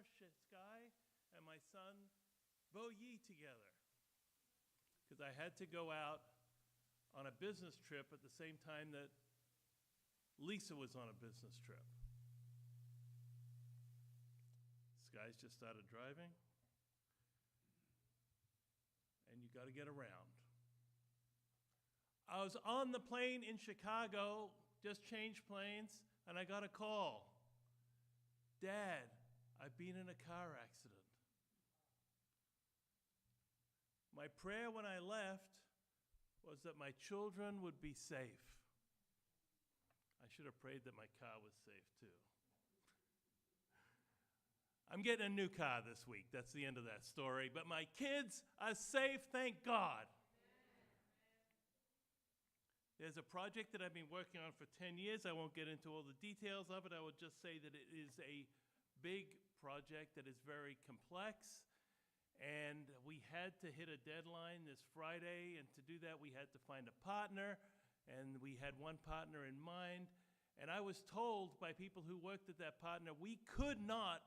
daughter, Sky, and my son, Bo Yi, together. Because I had to go out on a business trip at the same time that Lisa was on a business trip. Sky's just started driving, and you got to get around. I was on the plane in Chicago, just changed planes, and I got a call. Dad, I've been in a car accident. My prayer when I left was that my children would be safe. I should have prayed that my car was safe too. I'm getting a new car this week. That's the end of that story. But my kids are safe, thank God. There's a project that I've been working on for 10 years. I won't get into all the details of it. I will just say that it is a big project that is very complex. And we had to hit a deadline this Friday. And to do that, we had to find a partner. And we had one partner in mind. And I was told by people who worked at that partner, we could not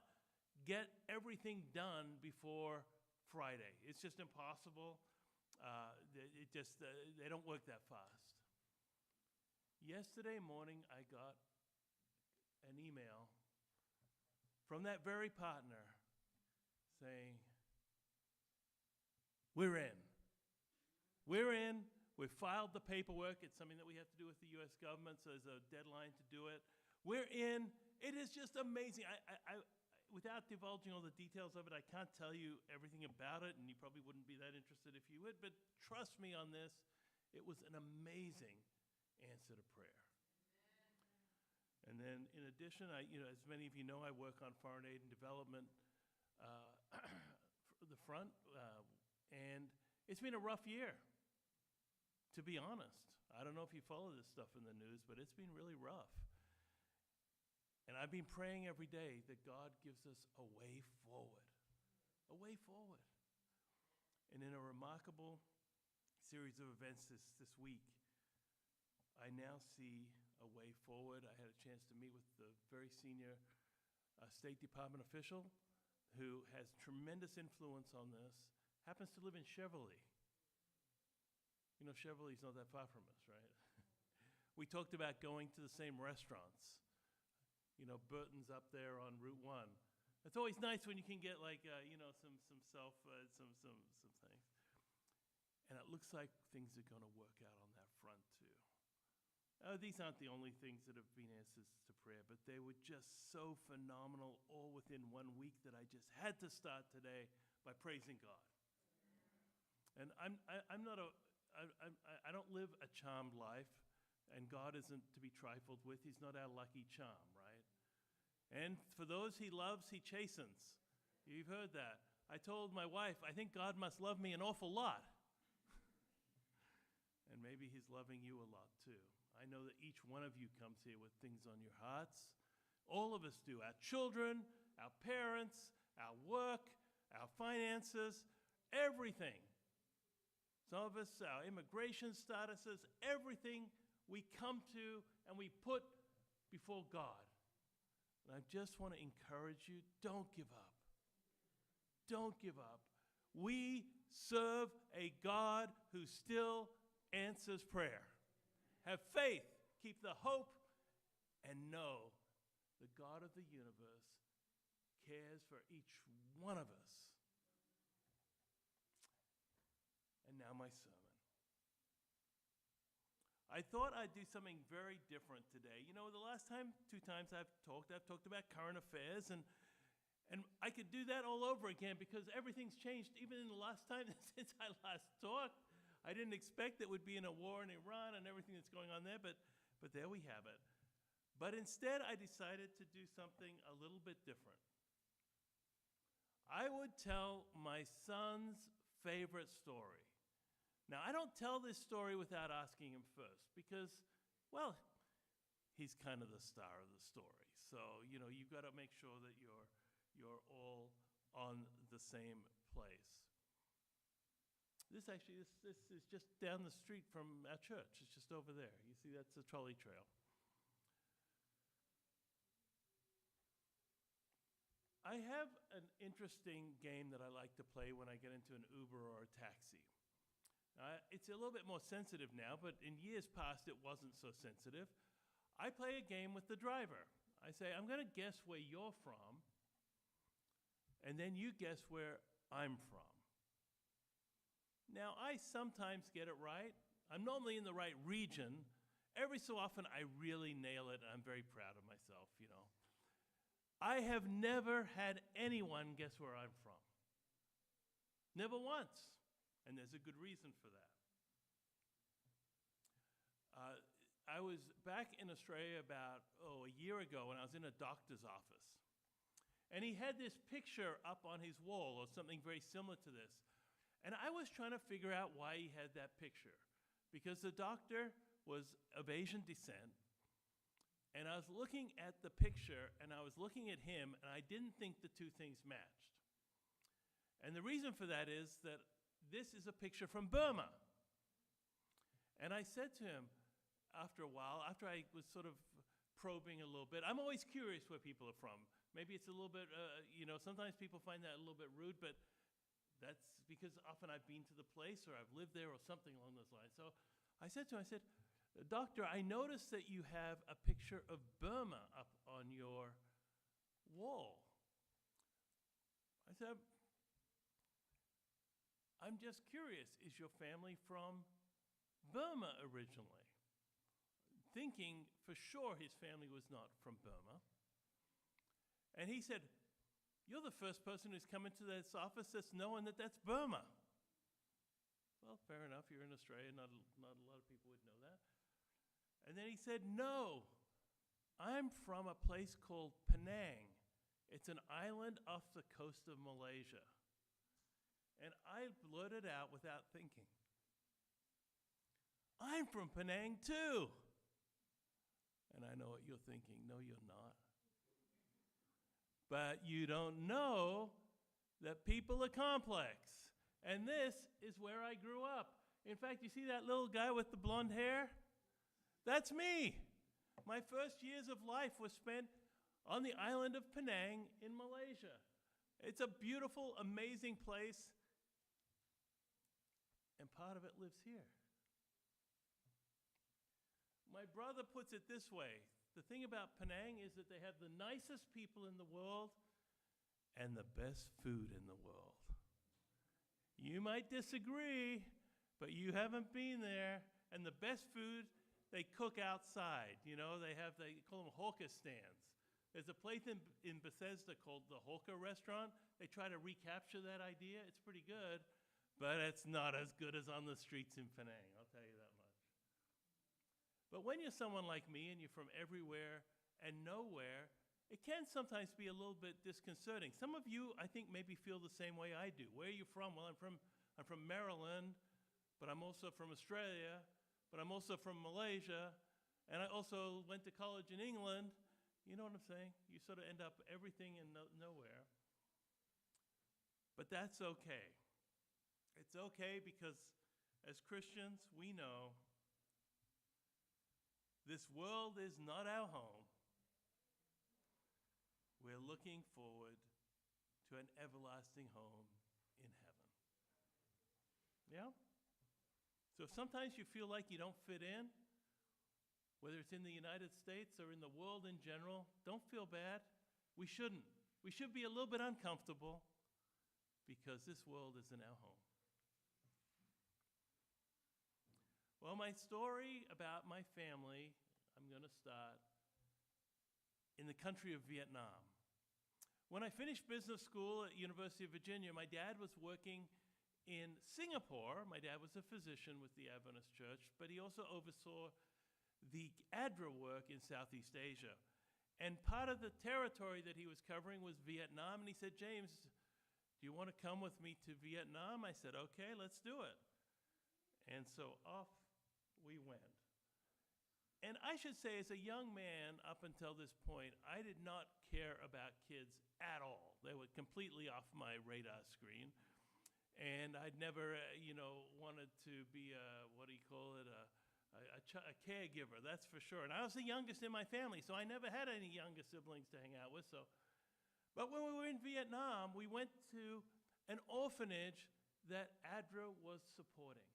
get everything done before Friday. It's just impossible. They don't work that fast. Yesterday morning, I got an email from that very partner saying, we're in. We're in. We've filed the paperwork. It's something that we have to do with the U.S. government, so there's a deadline to do it. We're in. It is just amazing. Without divulging all the details of it, I can't tell you everything about it, and you probably wouldn't be that interested if you would, but trust me on this, it was an amazing answer to prayer. And then in addition, as many of you know, I work on foreign aid and development, the front, and it's been a rough year, to be honest. I don't know if you follow this stuff in the news, but it's been really rough. And I've been praying every day that God gives us a way forward. A way forward. And in a remarkable series of events this week, I now see a way forward. I had a chance to meet with the very senior State Department official who has tremendous influence on this, happens to live in Cheverly. You know, Cheverly's not that far from us, right? We talked about going to the same restaurants. You know, Burton's up there on Route 1. It's always nice when you can get like, some things. And it looks like things are going to work out on that front too. These aren't the only things that have been answers to prayer, but they were just so phenomenal all within 1 week that I just had to start today by praising God. And I don't live a charmed life, and God isn't to be trifled with. He's not our lucky charm, right? And for those he loves, he chastens. You've heard that. I told my wife, I think God must love me an awful lot. And maybe he's loving you a lot too. I know that each one of you comes here with things on your hearts. All of us do. Our children, our parents, our work, our finances, everything. Some of us, our immigration statuses, everything we come to and we put before God. And I just want to encourage you, don't give up. Don't give up. We serve a God who still answers prayer. Have faith, keep the hope, and know the God of the universe cares for each one of us. And now my sermon. I thought I'd do something very different today. You know, the last time, 2 times I've talked about current affairs, and I could do that all over again because everything's changed even in the last time since I last talked. I didn't expect that we'd be in a war in Iran and everything that's going on there, but there we have it. But instead, I decided to do something a little bit different. I would tell my son's favorite story. Now, I don't tell this story without asking him first because, well, he's kind of the star of the story. So, you've got to make sure that you're all on the same place. This is just down the street from our church. It's just over there. You see, that's the trolley trail. I have an interesting game that I like to play when I get into an Uber or a taxi. It's a little bit more sensitive now, but in years past it wasn't so sensitive. I play a game with the driver. I say, I'm going to guess where you're from, and then you guess where I'm from. Now, I sometimes get it right. I'm normally in the right region. Every so often, I really nail it, and I'm very proud of myself, you know. I have never had anyone guess where I'm from. Never once. And there's a good reason for that. I was back in Australia about, a year ago when I was in a doctor's office. And he had this picture up on his wall or something very similar to this. And I was trying to figure out why he had that picture. Because the doctor was of Asian descent. And I was looking at the picture and I was looking at him and I didn't think the two things matched. And the reason for that is that this is a picture from Burma. And I said to him, after a while, after I was sort of probing a little bit, I'm always curious where people are from. Maybe it's a little bit, sometimes people find that a little bit rude, but that's because often I've been to the place or I've lived there or something along those lines. So I said to him, Doctor, I noticed that you have a picture of Burma up on your wall. I said, I'm just curious, is your family from Burma originally? Thinking for sure his family was not from Burma. And he said, you're the first person who's come into this office that's knowing that that's Burma. Well, fair enough, you're in Australia, not a lot of people would know that. And then he said, no, I'm from a place called Penang. It's an island off the coast of Malaysia. And I blurted out without thinking, I'm from Penang too. And I know what you're thinking. No, you're not. But you don't know that people are complex. And this is where I grew up. In fact, you see that little guy with the blonde hair? That's me. My first years of life was spent on the island of Penang in Malaysia. It's a beautiful, amazing place. And part of it lives here. My brother puts it this way. The thing about Penang is that they have the nicest people in the world and the best food in the world. You might disagree, but you haven't been there. And the best food, they cook outside. You know, they call them hawker stands. There's a place in Bethesda called the Hawker Restaurant. They try to recapture that idea. It's pretty good, but it's not as good as on the streets in Penang, I'll tell you that much. But when you're someone like me and you're from everywhere and nowhere, it can sometimes be a little bit disconcerting. Some of you, I think, maybe feel the same way I do. Where are you from? Well, I'm from Maryland, but I'm also from Australia, but I'm also from Malaysia, and I also went to college in England. You know what I'm saying? You sort of end up everything in nowhere. But that's okay. It's okay because as Christians, we know this world is not our home. We're looking forward to an everlasting home in heaven. Yeah? So sometimes you feel like you don't fit in, whether it's in the United States or in the world in general, don't feel bad. We shouldn't. We should be a little bit uncomfortable because this world isn't our home. Well, my story about my family, I'm going to start in the country of Vietnam. When I finished business school at University of Virginia, my dad was working in Singapore. My dad was a physician with the Adventist Church, but he also oversaw the ADRA work in Southeast Asia. And part of the territory that he was covering was Vietnam, and he said, James, do you want to come with me to Vietnam? I said, okay, let's do it. And so off we went. And I should say, as a young man up until this point, I did not care about kids at all. They were completely off my radar screen. And I'd never, wanted to be a caregiver, that's for sure. And I was the youngest in my family, so I never had any younger siblings to hang out with. So But when we were in Vietnam, we went to an orphanage that ADRA was supporting.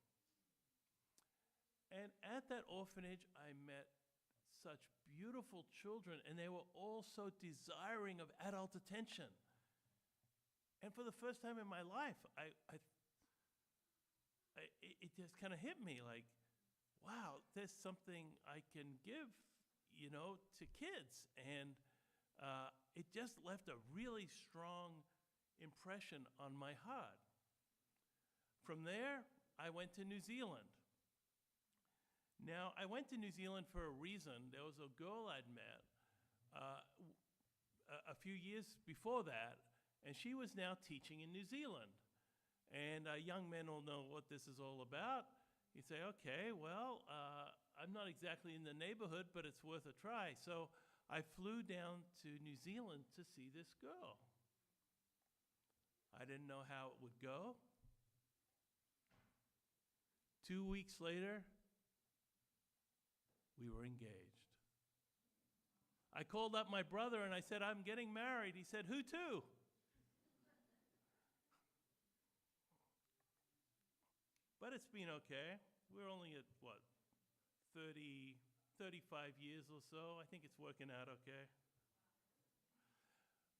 And at that orphanage, I met such beautiful children, and they were all so desiring of adult attention. And for the first time in my life, it just kind of hit me like, wow, there's something I can give, to kids. And it just left a really strong impression on my heart. From there, I went to New Zealand. Now, I went to New Zealand for a reason. There was a girl I'd met a few years before that, and she was now teaching in New Zealand. And young men will know what this is all about. You say, okay, well, I'm not exactly in the neighborhood, but it's worth a try. So I flew down to New Zealand to see this girl. I didn't know how it would go. 2 weeks later, we were engaged. I called up my brother and I said, I'm getting married. He said, who to? But it's been okay. We're only at, 35 years or so. I think it's working out okay.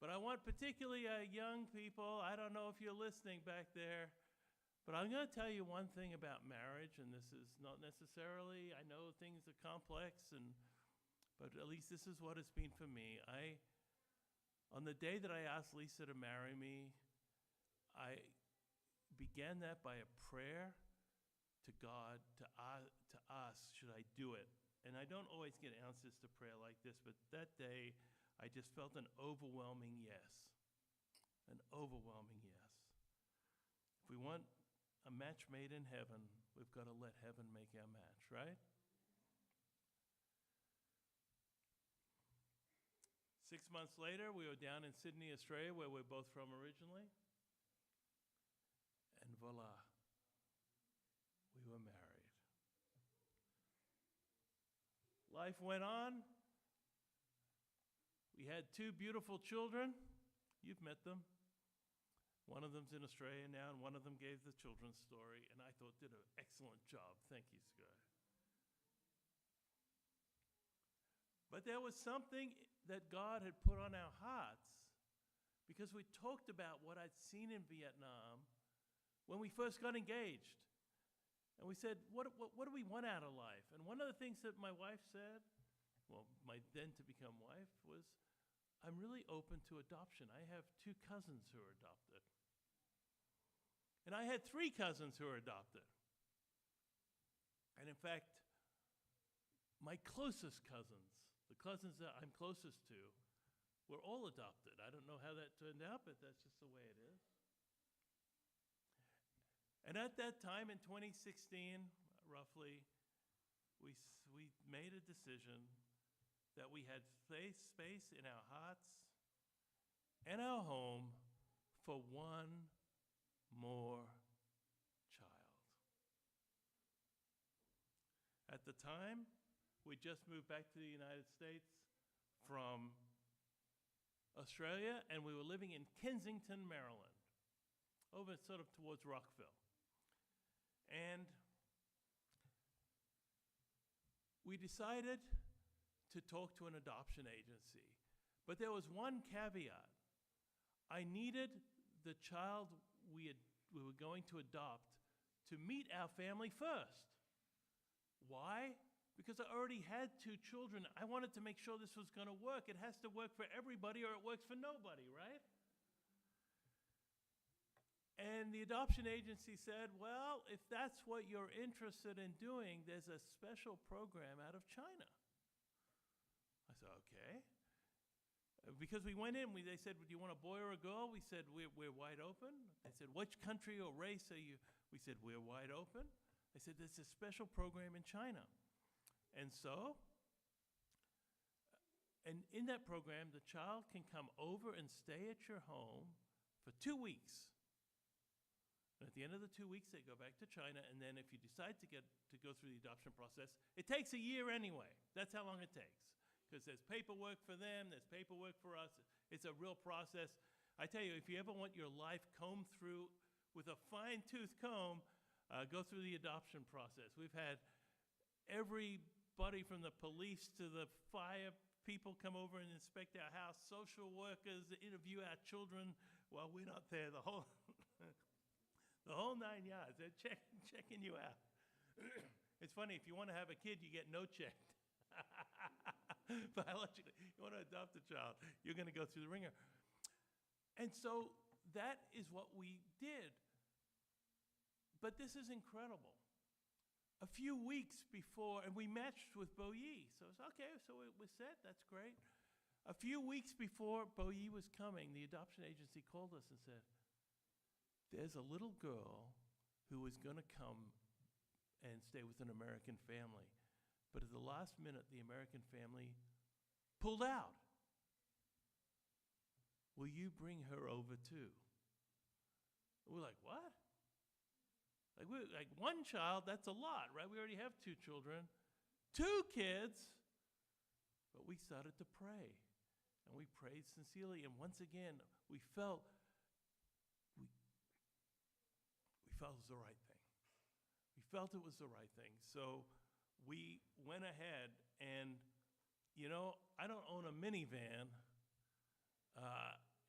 But I want particularly young people, I don't know if you're listening back there, but I'm going to tell you one thing about marriage, and this is not necessarily, I know things are complex, but at least this is what it's been for me. On the day that I asked Lisa to marry me, I began that by a prayer to God to ask, should I do it? And I don't always get answers to prayer like this, but that day I just felt an overwhelming yes. An overwhelming yes. If we want a match made in heaven, we've got to let heaven make our match, right? 6 months later, we were down in Sydney, Australia, where we're both from originally. And voila, we were married. Life went on. We had 2 beautiful children. You've met them. One of them's in Australia now, and one of them gave the children's story, and I thought did an excellent job. Thank you, Scott. But there was something that God had put on our hearts, because we talked about what I'd seen in Vietnam when we first got engaged. And we said, what do we want out of life? And one of the things that my wife said, well, my then-to-become wife, was, I'm really open to adoption. I have 2 cousins who are adopted. And I had 3 cousins who are adopted. And in fact, my closest cousins, the cousins that I'm closest to, were all adopted. I don't know how that turned out, but that's just the way it is. And at that time in 2016, roughly, we made a decision that we had space in our hearts and our home for one more child. At the time, we just moved back to the United States from Australia, and we were living in Kensington, Maryland, over sort of towards Rockville. And we decided to talk to an adoption agency. But there was one caveat. I needed the child we were going to adopt to meet our family first. Why? Because I already had 2 children. I wanted to make sure this was going to work. It has to work for everybody or it works for nobody, right? And the adoption agency said, well, if that's what you're interested in doing, there's a special program out of China. I said, okay. Because we went in, they said, do you want a boy or a girl? We said, we're wide open. They said, which country or race are you? We said, we're wide open. They said, there's a special program in China. And so, and in that program, the child can come over and stay at your home for 2 weeks. And at the end of the 2 weeks, they go back to China, and then if you decide to go through the adoption process, it takes a year anyway. That's how long it takes. because there's paperwork for them, there's paperwork for us. It's a real process. I tell you, if you ever want your life combed through with a fine-tooth comb, go through the adoption process. We've had everybody from the police to the fire people come over and inspect our house, social workers interview our children while we're not there, the whole the whole 9 yards. They're checking you out. It's funny, if you want to have a kid, you get no check. Biologically, you want to adopt a child, you're going to go through the ringer. And so that is what we did. But this is incredible. A few weeks before, and we matched with Boyi. So it's okay, so it was set, that's great. A few weeks before Boyi was coming, the adoption agency called us and said, there's a little girl who is going to come and stay with an American family. But at the last minute, the American family pulled out. Will you bring her over too? We're like, what? Like one child, that's a lot, right? We already have 2 children, 2 kids. But we started to pray, and we prayed sincerely. And once again, we felt it was the right thing. We felt it was the right thing. So we went ahead, and I don't own a minivan.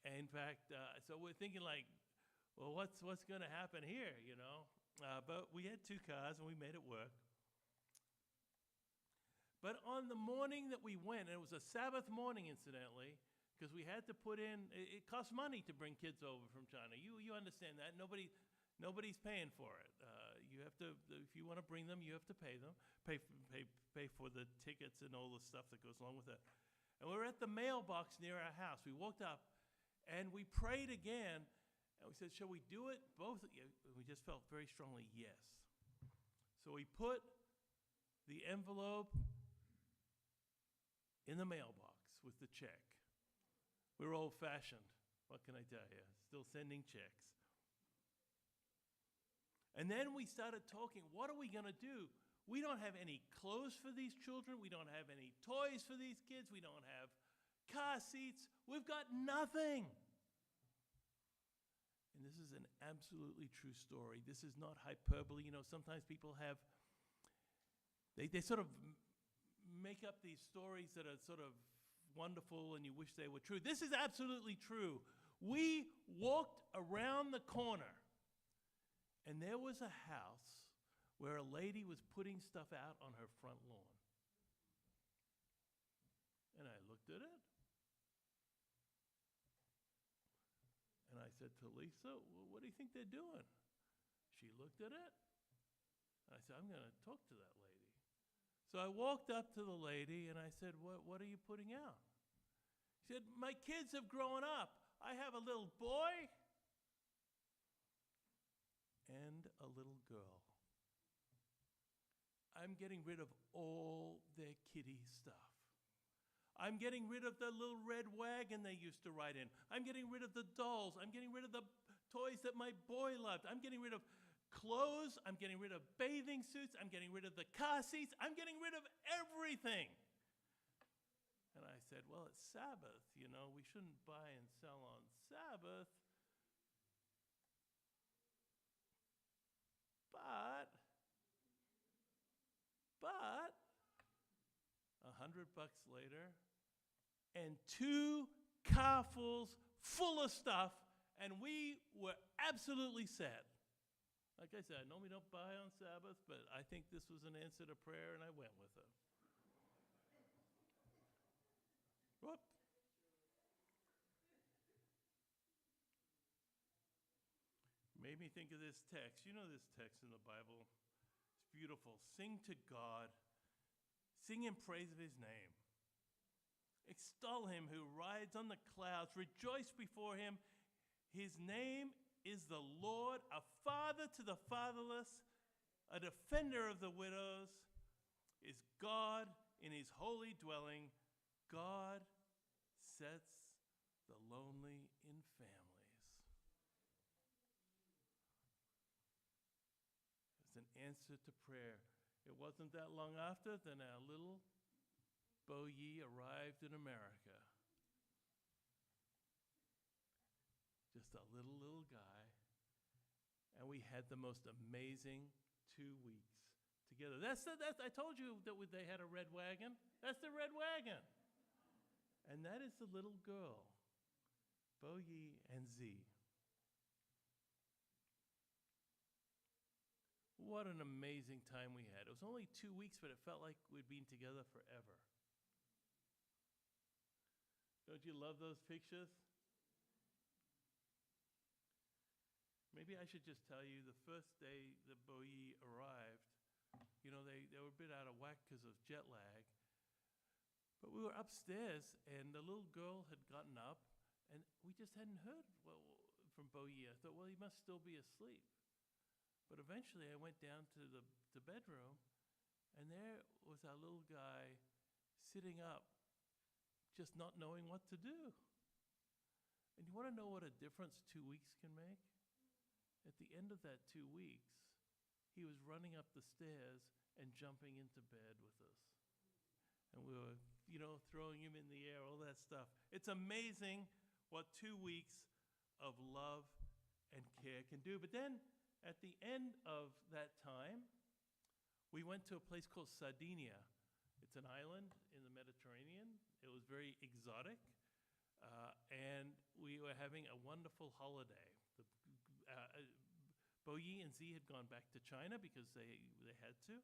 In fact, so we're thinking like, well, what's going to happen here, But we had 2 cars, and we made it work. But on the morning that we went, and it was a Sabbath morning, incidentally, because we had to put in, it costs money to bring kids over from China. You understand that. Nobody's paying for it. You have to, if you want to bring them, you have to pay them, pay for the tickets and all the stuff that goes along with it. And we were at the mailbox near our house. We walked up, and we prayed again. And we said, shall we do it? Both of you. We just felt very strongly, yes. So we put the envelope in the mailbox with the check. We were old-fashioned. What can I tell you? Still sending checks. And then we started talking, what are we going to do? We don't have any clothes for these children. We don't have any toys for these kids. We don't have car seats. We've got nothing. And this is an absolutely true story. This is not hyperbole. Sometimes people have, they sort of make up these stories that are sort of wonderful and you wish they were true. This is absolutely true. We walked around the corner, and there was a house where a lady was putting stuff out on her front lawn. And I looked at it. And I said to Lisa, well, what do you think they're doing? She looked at it. I said, I'm going to talk to that lady. So I walked up to the lady and I said, what are you putting out? She said, my kids have grown up. I have a little boy and a little girl. I'm getting rid of all their kiddie stuff. I'm getting rid of the little red wagon they used to ride in. I'm getting rid of the dolls. I'm getting rid of the toys that my boy loved. I'm getting rid of clothes. I'm getting rid of bathing suits. I'm getting rid of the car seats. I'm getting rid of everything. And I said, well, it's Sabbath. We shouldn't buy and sell on Sabbath. But $100 later, and 2 carfuls full of stuff, and we were absolutely set. Like I said, I normally don't buy on Sabbath, but I think this was an answer to prayer, and I went with it. Whoop. Made me think of this text. You know this text in the Bible. It's beautiful. Sing to God. Sing in praise of his name. Extol him who rides on the clouds. Rejoice before him. His name is the Lord, a father to the fatherless, a defender of the widows, is God in his holy dwelling. God sets the lonely in families. It's an answer to prayer. It wasn't that long after, then our little Bo Yi arrived in America. Just a little guy. And we had the most amazing 2 weeks together. I told you that they had a red wagon. That's the red wagon. And that is the little girl, Bo Yi and Z. What an amazing time we had. It was only 2 weeks, but it felt like we'd been together forever. Don't you love those pictures? Maybe I should just tell you the first day that Bo Yi arrived, they were a bit out of whack because of jet lag. But we were upstairs, and the little girl had gotten up, and we just hadn't heard from Bo Yi. I thought, well, he must still be asleep. But eventually I went down to the bedroom, and there was our little guy sitting up, just not knowing what to do. And you want to know what a difference 2 weeks can make? At the end of that 2 weeks, he was running up the stairs and jumping into bed with us. And we were, throwing him in the air, all that stuff. It's amazing what 2 weeks of love and care can do. But then, at the end of that time, we went to a place called Sardinia. It's an island in the Mediterranean. It was very exotic. And we were having a wonderful holiday. Bo Yi and Z had gone back to China because they had to.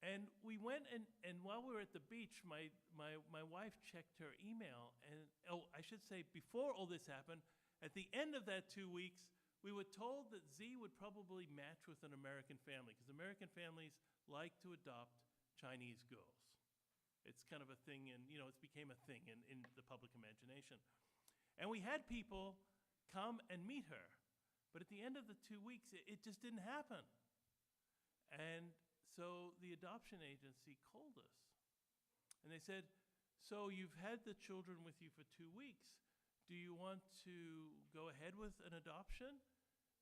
And we went, and while we were at the beach, my wife checked her email. And, I should say, before all this happened, at the end of that 2 weeks, we were told that Z would probably match with an American family, because American families like to adopt Chinese girls. It's kind of a thing, and it's became a thing in the public imagination. And we had people come and meet her. But at the end of the 2 weeks, it just didn't happen. And so the adoption agency called us. And they said, so you've had the children with you for 2 weeks. Do you want to go ahead with an adoption?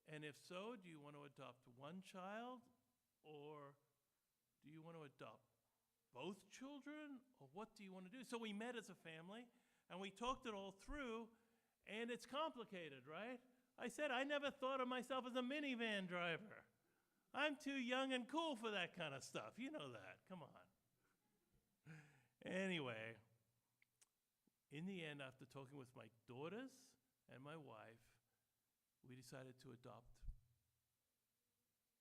And if so, do you want to adopt one child? Or do you want to adopt both children? Or what do you want to do? So we met as a family, and we talked it all through, and it's complicated, right? I said I never thought of myself as a minivan driver. I'm too young and cool for that kind of stuff. You know that. Come on. Anyway, in the end, after talking with my daughters and my wife, we decided to adopt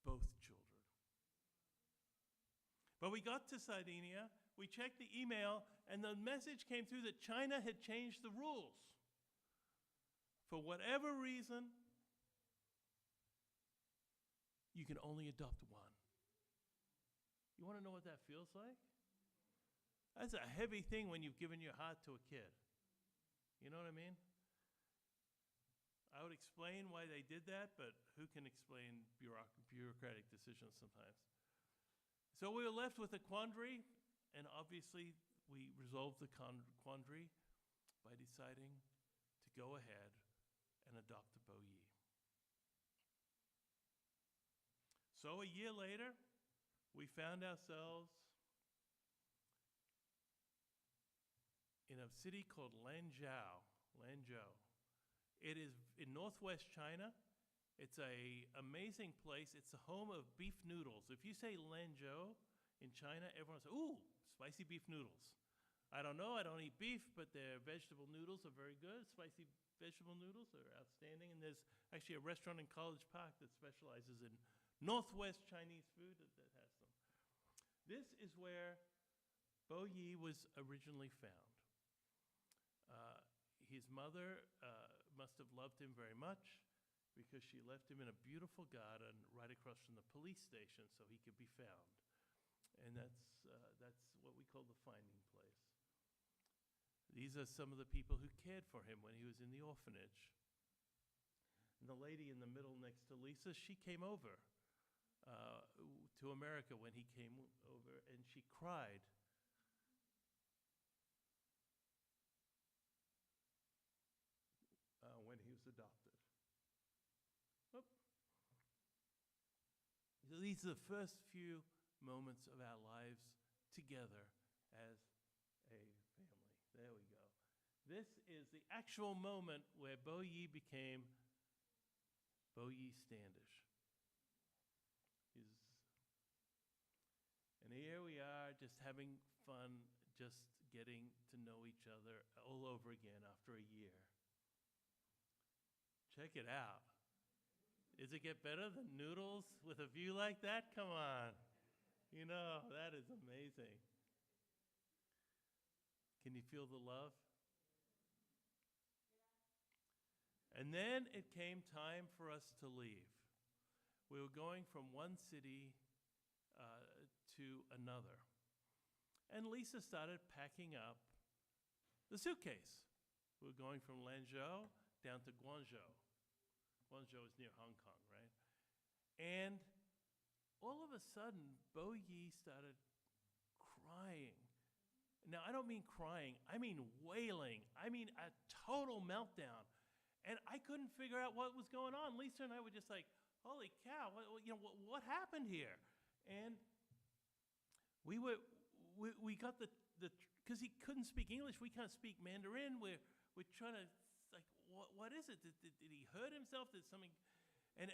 both children. But we got to Sardinia, we checked the email, and the message came through that China had changed the rules. For whatever reason, you can only adopt one. You want to know what that feels like? That's a heavy thing when you've given your heart to a kid. You know what I mean? I would explain why they did that, but who can explain bureaucratic decisions sometimes? So we were left with a quandary, and obviously we resolved the quandary by deciding to go ahead and adopt a Bo Yi. So a year later, we found ourselves in a city called Lanzhou. It is in northwest China. It's an amazing place. It's the home of beef noodles. If you say Lanzhou in China, everyone says, ooh, spicy beef noodles. I don't know, I don't eat beef, but their vegetable noodles are very good. Spicy vegetable noodles are outstanding. And there's actually a restaurant in College Park that specializes in Northwest Chinese food that has them. This is where Bo Yi was originally found. His mother must have loved him very much because she left him in a beautiful garden right across from the police station so he could be found. And that's what we call the finding place. These are some of the people who cared for him when he was in the orphanage. And the lady in the middle next to Lisa, she came over to America when he came over, and she cried. When he was adopted. Oop. So these are the first few moments of our lives together as There we go. This is the actual moment where Bo Yi became Bo Yi Standish. And here we are, just having fun, just getting to know each other all over again after a year. Check it out. Does it get better than noodles with a view like that? Come on. You know, that is amazing. Can you feel the love? And then it came time for us to leave. We were going from one city to another. And Lisa started packing up the suitcase. We were going from Lanzhou down to Guangzhou. Guangzhou is near Hong Kong, right? And all of a sudden, Bo Yi started crying. Now, I don't mean crying. I mean wailing. I mean a total meltdown. And I couldn't figure out what was going on. Lisa and I were just like, holy cow, what happened here? And we got because he couldn't speak English, we can't speak Mandarin. We're trying to, like, what is it? Did he hurt himself? Did something? And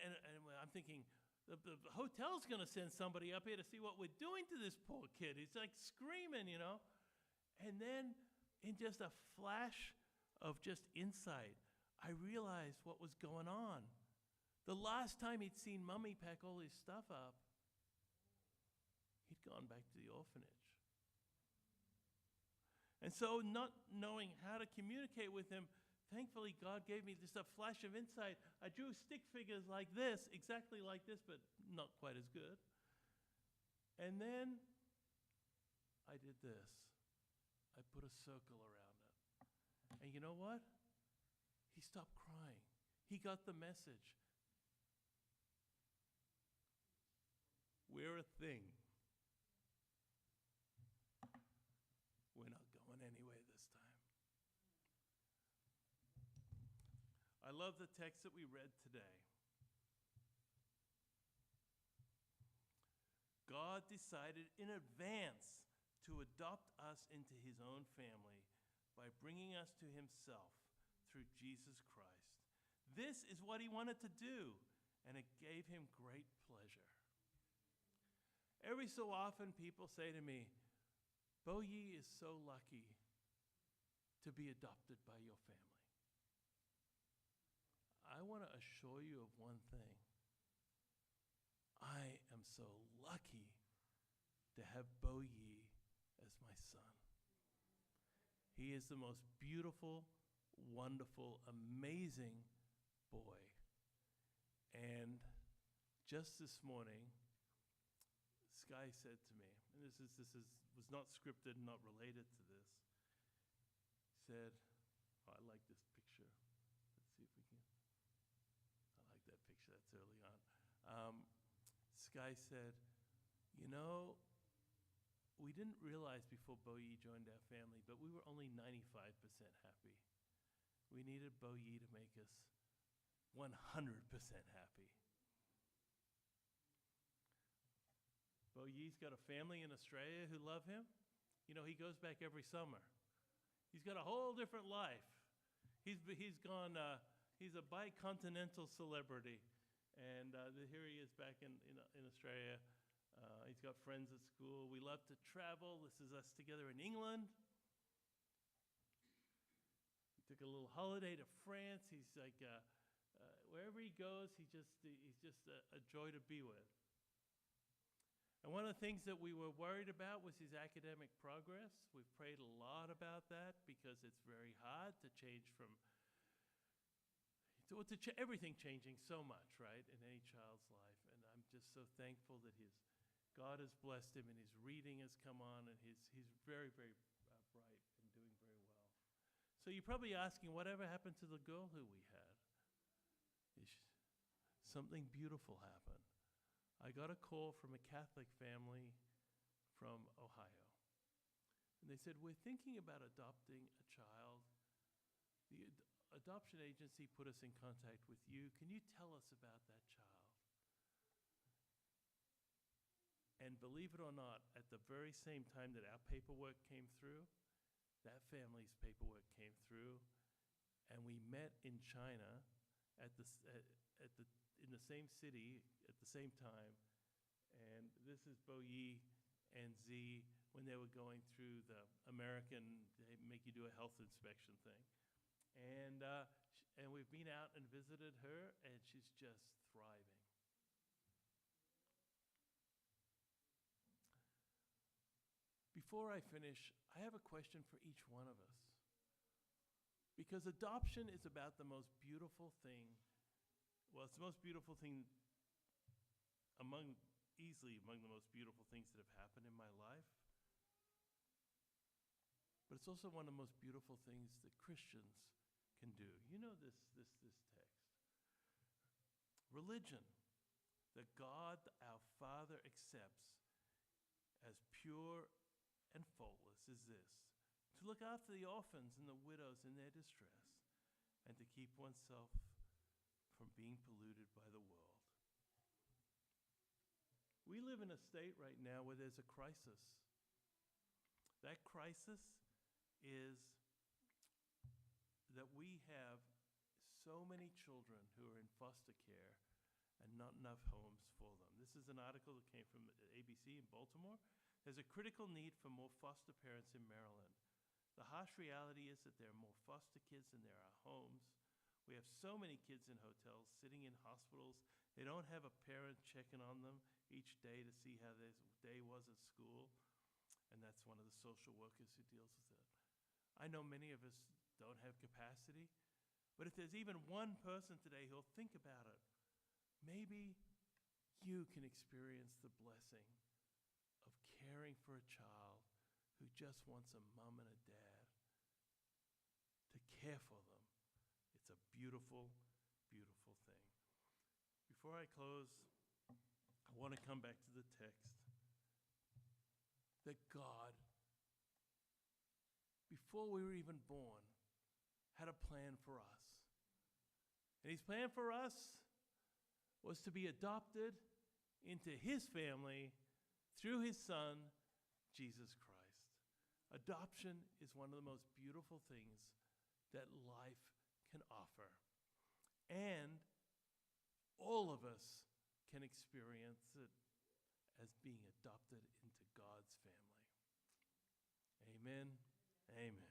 I'm thinking, the hotel's going to send somebody up here to see what we're doing to this poor kid. He's like screaming, you know. And then in just a flash of just insight, I realized what was going on. The last time he'd seen Mummy pack all his stuff up, he'd gone back to the orphanage. And so, not knowing how to communicate with him, thankfully God gave me just a flash of insight. I drew stick figures like this, exactly like this, but not quite as good. And then I did this. I put a circle around it. And you know what? He stopped crying. He got the message. We're a thing. We're not going anywhere this time. I love the text that we read today. God decided in advance to adopt us into his own family by bringing us to himself through Jesus Christ. This is what he wanted to do, and it gave him great pleasure. Every so often, people say to me, Bo Yi is so lucky to be adopted by your family. I want to assure you of one thing. I am so lucky to have Bo Yi as my son. He is the most beautiful, wonderful, amazing boy. And just this morning, Sky said to me, and this was not scripted, not related to this. He said, I like this picture. Let's see if we can. I like that picture. That's early on. Sky said, you know, we didn't realize before Bo Yi joined our family, but we were only 95% happy. We needed Bo Yi to make us 100% happy. Bo Yi's got a family in Australia who love him. You know, he goes back every summer. He's got a whole different life. He's gone, he's a bicontinental celebrity. And here he is back in Australia. He's got friends at school. We love to travel. This is us together in England. He took a little holiday to France. He's like, wherever he goes, he's just a joy to be with. And one of the things that we were worried about was his academic progress. We've prayed a lot about that because it's very hard to change from everything changing so much, right, in any child's life. And I'm just so thankful that God has blessed him, and his reading has come on, and he's very, very bright and doing very well. So you're probably asking, whatever happened to the girl who we had? Something beautiful happened. I got a call from a Catholic family from Ohio. And they said, we're thinking about adopting a child. The adoption agency put us in contact with you. Can you tell us about that child? And believe it or not, at the very same time that our paperwork came through, that family's paperwork came through, and we met in China at in the same city at the same time. And this is Bo Yi and Z when they were going through the American, they make you do a health inspection thing. And we've been out and visited her, and she's just thriving. Before I finish, I have a question for each one of us. Because adoption is about the most beautiful thing. Well, it's the most beautiful thing easily among the most beautiful things that have happened in my life. But it's also one of the most beautiful things that Christians can do. You know this text. Religion that God, our Father, accepts as pure and faultless is this: to look after the orphans and the widows in their distress, and to keep oneself from being polluted by the world. We live in a state right now where there's a crisis. That crisis is that we have so many children who are in foster care and not enough homes for them. This is an article that came from ABC in Baltimore. There's a critical need for more foster parents in Maryland. The harsh reality is that there are more foster kids than there are homes. We have so many kids in hotels, sitting in hospitals. They don't have a parent checking on them each day to see how their day was at school. And that's one of the social workers who deals with it. I know many of us don't have capacity, but if there's even one person today who'll think about it, maybe you can experience the blessing of caring for a child who just wants a mom and a dad to care for them. It's a beautiful, beautiful thing. Before I close, I want to come back to the text that God, before we were even born, had a plan for us. And his plan for us was to be adopted into his family through his son, Jesus Christ. Adoption is one of the most beautiful things that life can offer. And all of us can experience it as being adopted into God's family. Amen. Amen.